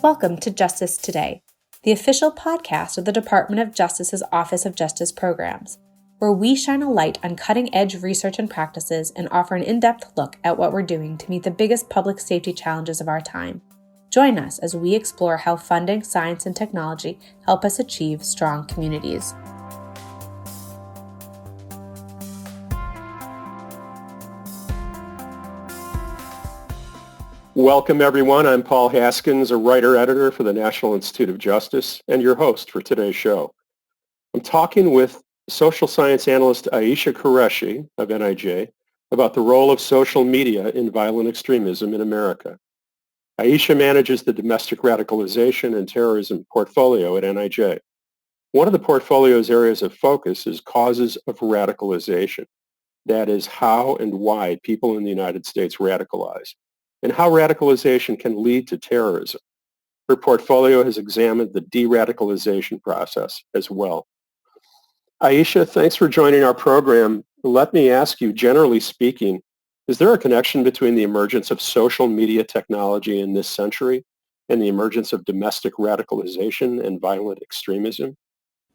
Welcome to Justice Today, the official podcast of the Department of Justice's Office of Justice Programs, where we shine a light on cutting-edge research and practices and offer an in-depth look at what we're doing to meet the biggest public safety challenges of our time. Join us as we explore how funding, science, and technology help us achieve strong communities. Welcome, everyone. I'm Paul Haskins, a writer-editor for the National Institute of Justice and your host for today's show. I'm talking with social science analyst Aisha Qureshi of NIJ about the role of social media in violent extremism in America. Aisha manages the domestic radicalization and terrorism portfolio at NIJ. One of the portfolio's areas of focus is causes of radicalization. That is, how and why people in the United States radicalize, and how radicalization can lead to terrorism. Her portfolio has examined the de-radicalization process as well. Aisha, thanks for joining our program. Let me ask you, generally speaking, is there a connection between the emergence of social media technology in this century and the emergence of domestic radicalization and violent extremism?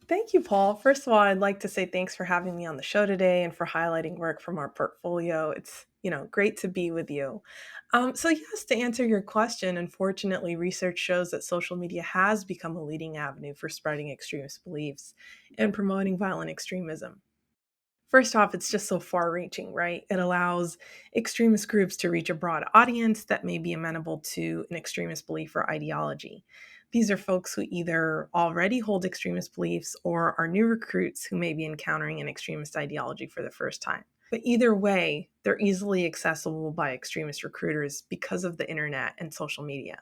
Thank you, Paul. First of all, I'd like to say thanks for having me on the show today and for highlighting work from our portfolio. It's, great to be with you. So yes, to answer your question, unfortunately, research shows that social media has become a leading avenue for spreading extremist beliefs and promoting violent extremism. First off, it's just so far reaching, right? It allows extremist groups to reach a broad audience that may be amenable to an extremist belief or ideology. These are folks who either already hold extremist beliefs or are new recruits who may be encountering an extremist ideology for the first time. But either way, they're easily accessible by extremist recruiters because of the internet and social media.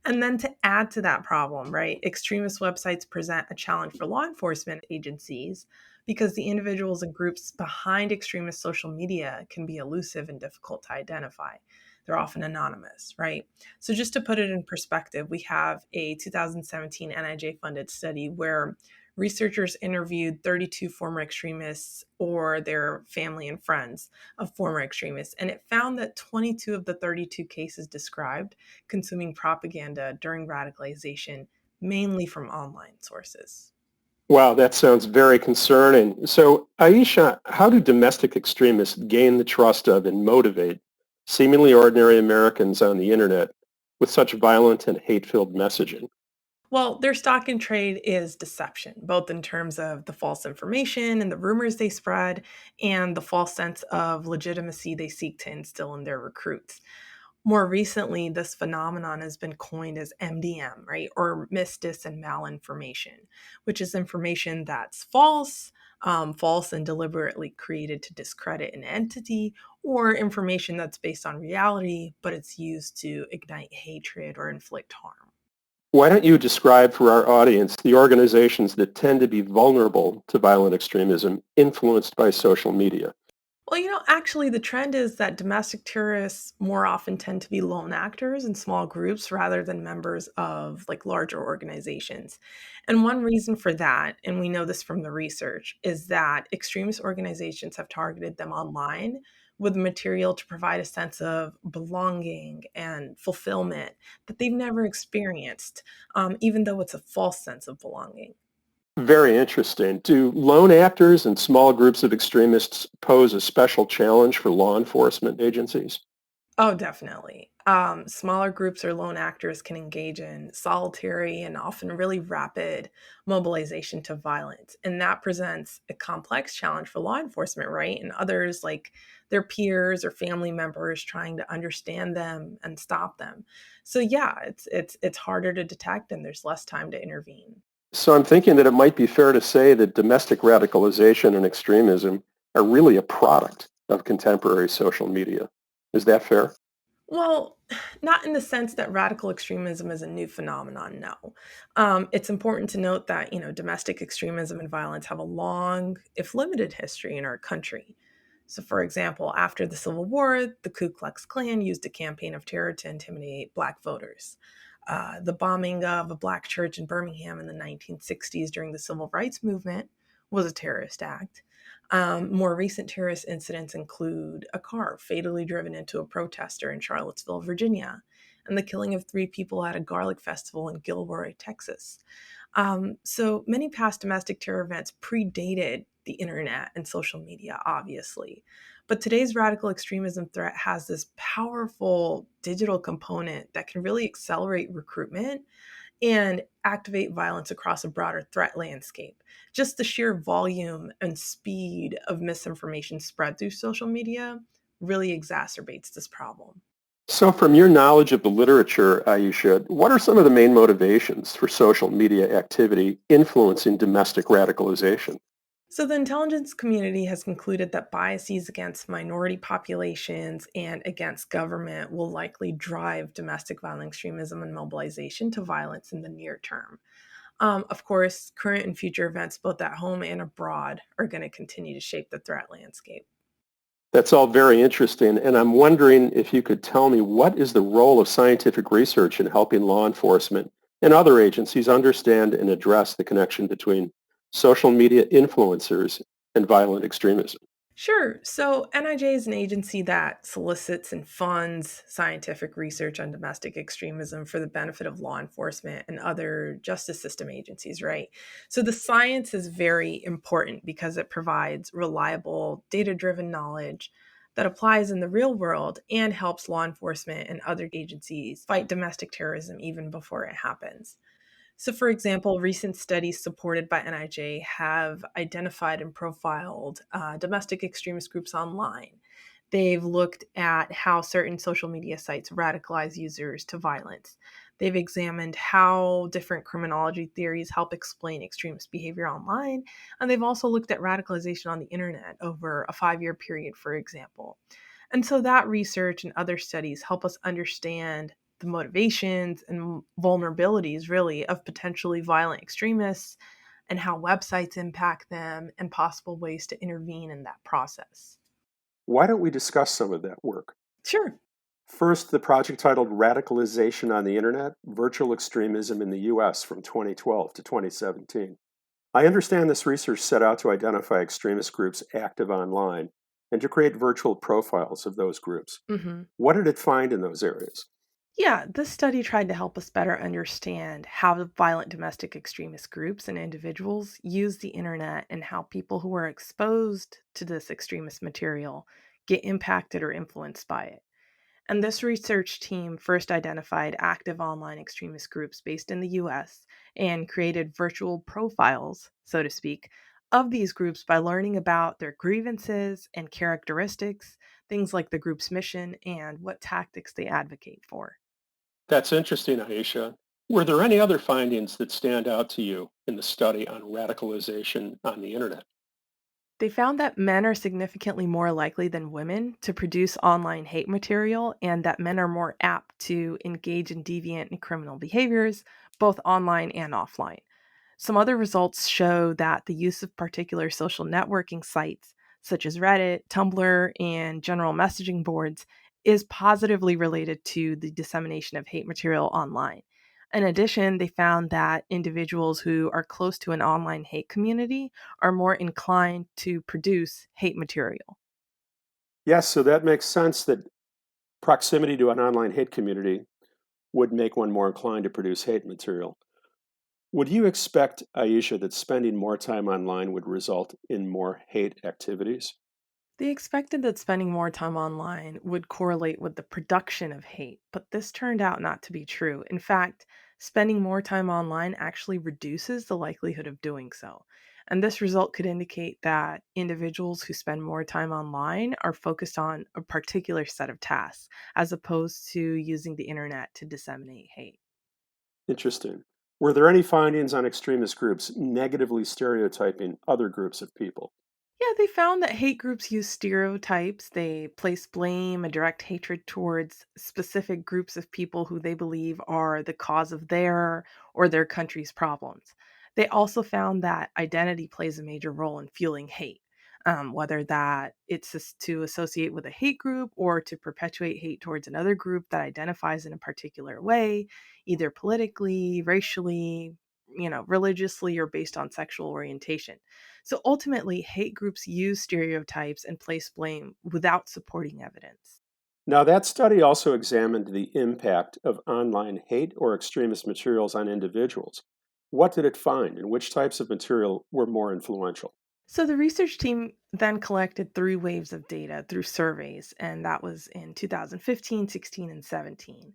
And then to add to that problem, right, extremist websites present a challenge for law enforcement agencies because the individuals and groups behind extremist social media can be elusive and difficult to identify. They're often anonymous, right? So just to put it in perspective, we have a 2017 NIJ funded study where researchers interviewed 32 former extremists or their family and friends of former extremists, and it found that 22 of the 32 cases described consuming propaganda during radicalization, mainly from online sources. Wow, that sounds very concerning. So, Aisha, how do domestic extremists gain the trust of and motivate seemingly ordinary Americans on the internet with such violent and hate-filled messaging? Well, their stock in trade is deception, both in terms of the false information and the rumors they spread, and the false sense of legitimacy they seek to instill in their recruits. More recently, this phenomenon has been coined as MDM, right? Or misdis and malinformation, which is information that's false and deliberately created to discredit an entity, or information that's based on reality, but it's used to ignite hatred or inflict harm. Why don't you describe for our audience the organizations that tend to be vulnerable to violent extremism influenced by social media? Well, actually, the trend is that domestic terrorists more often tend to be lone actors in small groups rather than members of like larger organizations. And one reason for that, and we know this from the research, is that extremist organizations have targeted them online with material to provide a sense of belonging and fulfillment that they've never experienced, even though it's a false sense of belonging. Very interesting. Do lone actors and small groups of extremists pose a special challenge for law enforcement agencies? Oh, definitely. Smaller groups or lone actors can engage in solitary and often really rapid mobilization to violence. And that presents a complex challenge for law enforcement, right? And others, like their peers or family members, trying to understand them and stop them. So yeah, it's harder to detect and there's less time to intervene. So I'm thinking that it might be fair to say that domestic radicalization and extremism are really a product of contemporary social media. Is that fair? Well, not in the sense that radical extremism is a new phenomenon, no. It's important to note that, domestic extremism and violence have a long, if limited, history in our country. So, for example, after the Civil War, the Ku Klux Klan used a campaign of terror to intimidate Black voters. The bombing of a Black church in Birmingham in the 1960s during the Civil Rights Movement was a terrorist act. More recent terrorist incidents include a car fatally driven into a protester in Charlottesville, Virginia, and the killing of 3 people at a garlic festival in Gilroy, Texas. So many past domestic terror events predated the internet and social media, obviously. But today's radical extremism threat has this powerful digital component that can really accelerate recruitment and activate violence across a broader threat landscape. Just the sheer volume and speed of misinformation spread through social media really exacerbates this problem. So from your knowledge of the literature, Aisha, what are some of the main motivations for social media activity influencing domestic radicalization? So, the intelligence community has concluded that biases against minority populations and against government will likely drive domestic violent extremism and mobilization to violence in the near term. Of course, current and future events, both at home and abroad, are going to continue to shape the threat landscape. That's all very interesting, and I'm wondering if you could tell me what is the role of scientific research in helping law enforcement and other agencies understand and address the connection between social media influencers and violent extremism? Sure. So, NIJ is an agency that solicits and funds scientific research on domestic extremism for the benefit of law enforcement and other justice system agencies, right? So, the science is very important because it provides reliable, data driven knowledge that applies in the real world and helps law enforcement and other agencies fight domestic terrorism even before it happens. So, for example, recent studies supported by NIJ have identified and profiled domestic extremist groups online. They've looked at how certain social media sites radicalize users to violence. They've examined how different criminology theories help explain extremist behavior online. And they've also looked at radicalization on the internet over a 5 year period, for example. And so that research and other studies help us understand the motivations and vulnerabilities, really, of potentially violent extremists and how websites impact them and possible ways to intervene in that process. Why don't we discuss some of that work? Sure. First, the project titled Radicalization on the Internet, Virtual Extremism in the U.S. from 2012 to 2017. I understand this research set out to identify extremist groups active online and to create virtual profiles of those groups. hmm What did it find in those areas? Yeah, this study tried to help us better understand how the violent domestic extremist groups and individuals use the internet and how people who are exposed to this extremist material get impacted or influenced by it. And this research team first identified active online extremist groups based in the US and created virtual profiles, so to speak, of these groups by learning about their grievances and characteristics, things like the group's mission and what tactics they advocate for. That's interesting, Aisha. Were there any other findings that stand out to you in the study on radicalization on the internet? They found that men are significantly more likely than women to produce online hate material and that men are more apt to engage in deviant and criminal behaviors, both online and offline. Some other results show that the use of particular social networking sites, such as Reddit, Tumblr, and general messaging boards, is positively related to the dissemination of hate material online. In addition, they found that individuals who are close to an online hate community are more inclined to produce hate material. Yes, so that makes sense that proximity to an online hate community would make one more inclined to produce hate material. Would you expect, Aisha, that spending more time online would result in more hate activities? They expected that spending more time online would correlate with the production of hate, but this turned out not to be true. In fact, spending more time online actually reduces the likelihood of doing so. And this result could indicate that individuals who spend more time online are focused on a particular set of tasks, as opposed to using the internet to disseminate hate. Interesting. Were there any findings on extremist groups negatively stereotyping other groups of people? Yeah, they found that hate groups use stereotypes. They place blame and direct hatred towards specific groups of people who they believe are the cause of their or their country's problems. They also found that identity plays a major role in fueling hate, whether that to associate with a hate group or to perpetuate hate towards another group that identifies in a particular way, either politically, racially, religiously, or based on sexual orientation. So ultimately, hate groups use stereotypes and place blame without supporting evidence. Now, that study also examined the impact of online hate or extremist materials on individuals. What did it find, and which types of material were more influential? So the research team then collected three waves of data through surveys, and that was in 2015, 16, and 17.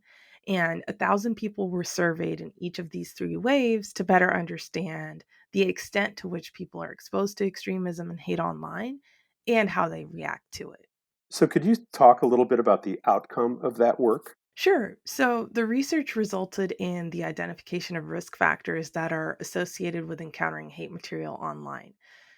And 1,000 people were surveyed in each of these three waves to better understand the extent to which people are exposed to extremism and hate online and how they react to it. So, could you talk a little bit about the outcome of that work? Sure. So the research resulted in the identification of risk factors that are associated with encountering hate material online.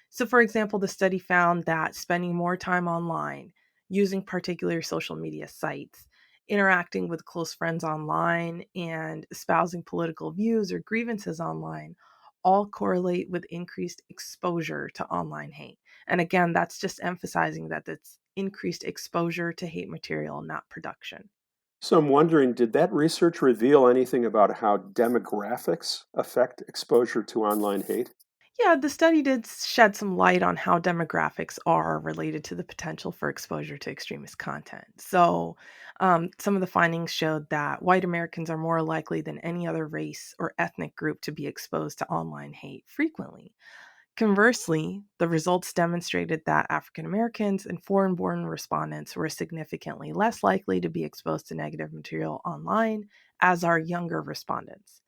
So, for example, the study found that spending more time online, using particular social media sites, interacting with close friends online, and espousing political views or grievances online all correlate with increased exposure to online hate. And again, that's just emphasizing that it's increased exposure to hate material, not production. So, I'm wondering, did that research reveal anything about how demographics affect exposure to online hate? Yeah, the study did shed some light on how demographics are related to the potential for exposure to extremist content. So, some of the findings showed that white Americans are more likely than any other race or ethnic group to be exposed to online hate frequently. Conversely, the results demonstrated that African Americans and foreign born respondents were significantly less likely to be exposed to negative material online, as are younger respondents.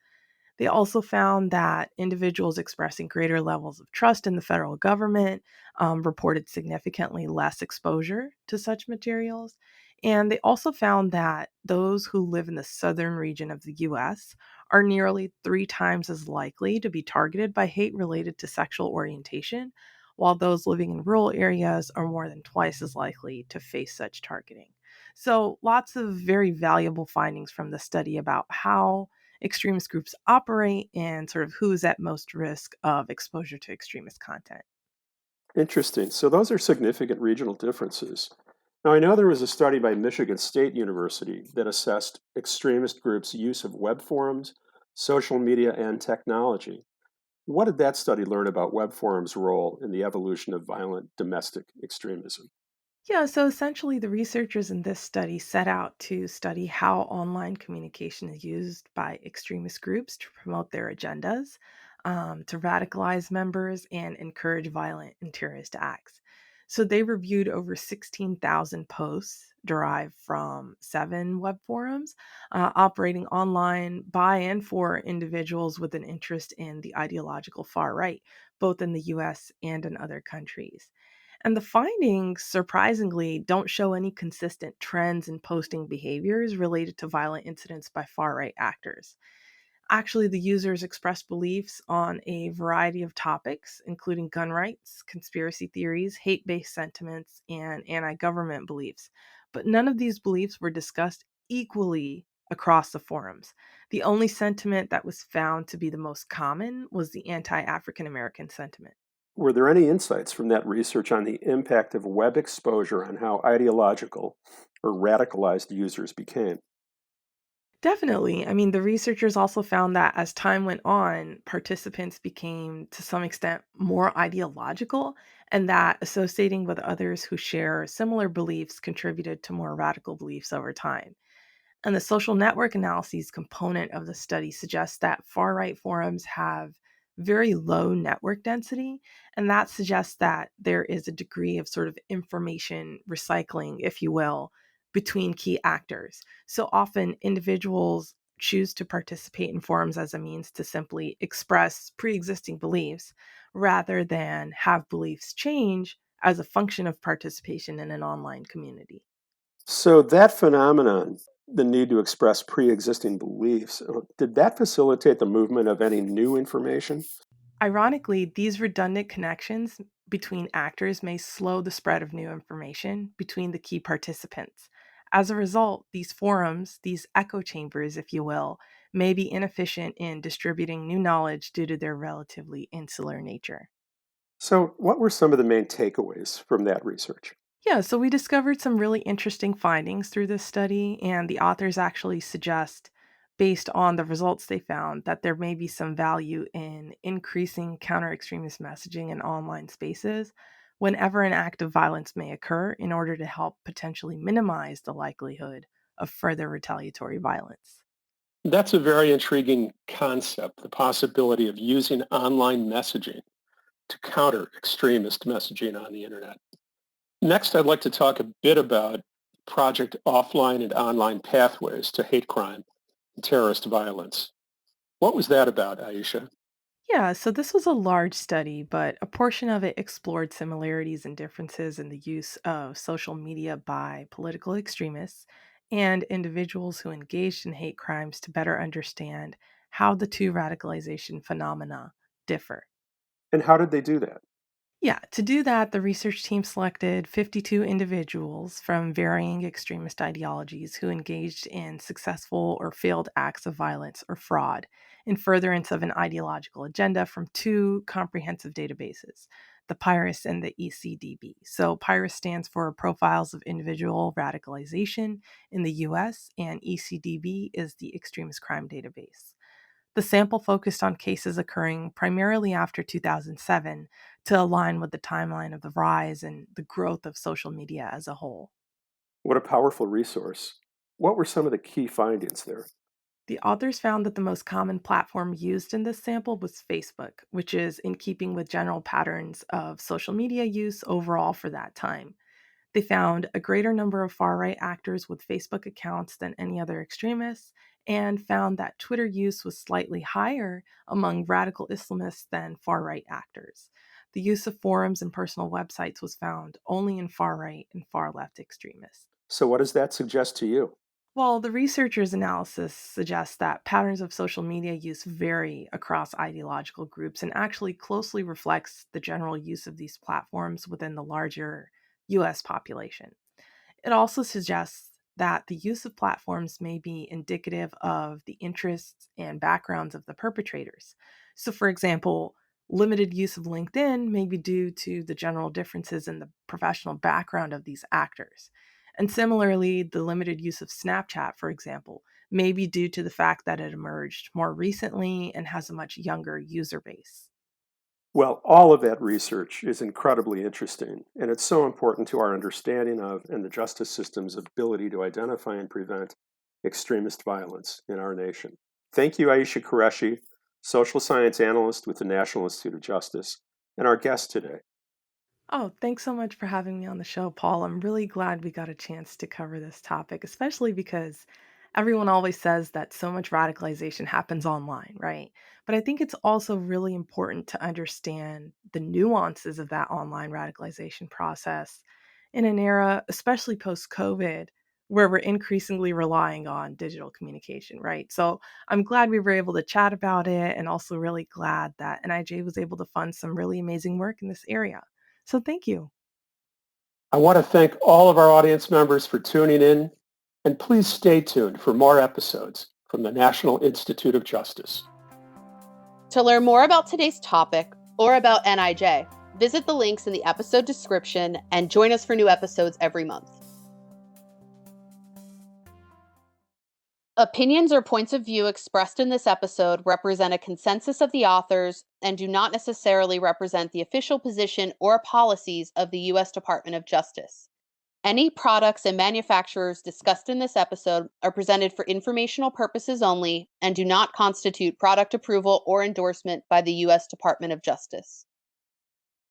They also found that individuals expressing greater levels of trust in the federal government reported significantly less exposure to such materials. And they also found that those who live in the southern region of the US are nearly three times as likely to be targeted by hate related to sexual orientation, while those living in rural areas are more than twice as likely to face such targeting. So, lots of very valuable findings from the study about how extremist groups operate and sort of who's at most risk of exposure to extremist content. Interesting. So, those are significant regional differences. Now, I know there was a study by Michigan State University that assessed extremist groups' use of web forums, social media, and technology. What did that study learn about web forums' role in the evolution of violent domestic extremism? Yeah, so essentially, the researchers in this study set out to study how online communication is used by extremist groups to promote their agendas, to radicalize members, and encourage violent and terrorist acts. So they reviewed over 16,000 posts derived from seven web forums operating online by and for individuals with an interest in the ideological far right, both in the US and in other countries. And the findings, surprisingly, don't show any consistent trends in posting behaviors related to violent incidents by far right actors. Actually, the users expressed beliefs on a variety of topics, including gun rights, conspiracy theories, hate based sentiments, and anti government beliefs. But none of these beliefs were discussed equally across the forums. The only sentiment that was found to be the most common was the anti African American sentiment. Were there any insights from that research on the impact of web exposure on how ideological or radicalized users became? Definitely. I mean, the researchers also found that as time went on, participants became to some extent more ideological, and that associating with others who share similar beliefs contributed to more radical beliefs over time. And the social network analyses component of the study suggests that far right forums have very low network density. And that suggests that there is a degree of sort of information recycling, if you will, between key actors. So often individuals choose to participate in forums as a means to simply express pre existing beliefs rather than have beliefs change as a function of participation in an online community. So, that phenomenon, the need to express pre existing beliefs, did that facilitate the movement of any new information? Ironically, these redundant connections between actors may slow the spread of new information between the key participants. As a result, these forums, these echo chambers, if you will, may be inefficient in distributing new knowledge due to their relatively insular nature. So, what were some of the main takeaways from that research? Yeah, so we discovered some really interesting findings through this study, and the authors actually suggest, based on the results they found, that there may be some value in increasing counter extremist messaging in online spaces whenever an act of violence may occur in order to help potentially minimize the likelihood of further retaliatory violence. That's a very intriguing concept, the possibility of using online messaging to counter extremist messaging on the internet. Next, I'd like to talk a bit about Project Offline and Online Pathways to Hate Crime and Terrorist Violence. What was that about, Aisha? Yeah, so this was a large study, but a portion of it explored similarities and differences in the use of social media by political extremists and individuals who engaged in hate crimes to better understand how the two radicalization phenomena differ. And how did they do that? Yeah, to do that, the research team selected 52 individuals from varying extremist ideologies who engaged in successful or failed acts of violence or fraud in furtherance of an ideological agenda from two comprehensive databases, the PIRUS and the ECDB. So, PIRUS stands for Profiles of Individual Radicalization in the US, and ECDB is the Extremist Crime Database. The sample focused on cases occurring primarily after 2007 to align with the timeline of the rise and the growth of social media as a whole. What a powerful resource. What were some of the key findings there? The authors found that the most common platform used in this sample was Facebook, which is in keeping with general patterns of social media use overall for that time. They found a greater number of far right actors with Facebook accounts than any other extremists, and found that Twitter use was slightly higher among radical Islamists than far right actors. The use of forums and personal websites was found only in far right and far left extremists. So what does that suggest to you? Well, the researchers' analysis suggests that patterns of social media use vary across ideological groups and actually closely reflects the general use of these platforms within the larger US population. It also suggests that the use of platforms may be indicative of the interests and backgrounds of the perpetrators. So, for example, limited use of LinkedIn may be due to the general differences in the professional background of these actors. And similarly, the limited use of Snapchat, for example, may be due to the fact that it emerged more recently and has a much younger user base. Well, all of that research is incredibly interesting, and it's so important to our understanding of and the justice system's ability to identify and prevent extremist violence in our nation. Thank you, Aisha Qureshi, social science analyst with the National Institute of Justice, and our guest today. Oh, thanks so much for having me on the show, Paul. I'm really glad we got a chance to cover this topic, especially because everyone always says that so much radicalization happens online, right? But I think it's also really important to understand the nuances of that online radicalization process in an era, especially post COVID, where we're increasingly relying on digital communication, right? So I'm glad we were able to chat about it, and also really glad that NIJ was able to fund some really amazing work in this area. So thank you. I want to thank all of our audience members for tuning in, and please stay tuned for more episodes from the National Institute of Justice. To learn more about today's topic or about NIJ, visit the links in the episode description and join us for new episodes every month. Opinions or points of view expressed in this episode represent a consensus of the authors and do not necessarily represent the official position or policies of the U.S. Department of Justice. Any products and manufacturers discussed in this episode are presented for informational purposes only and do not constitute product approval or endorsement by the U.S. Department of Justice.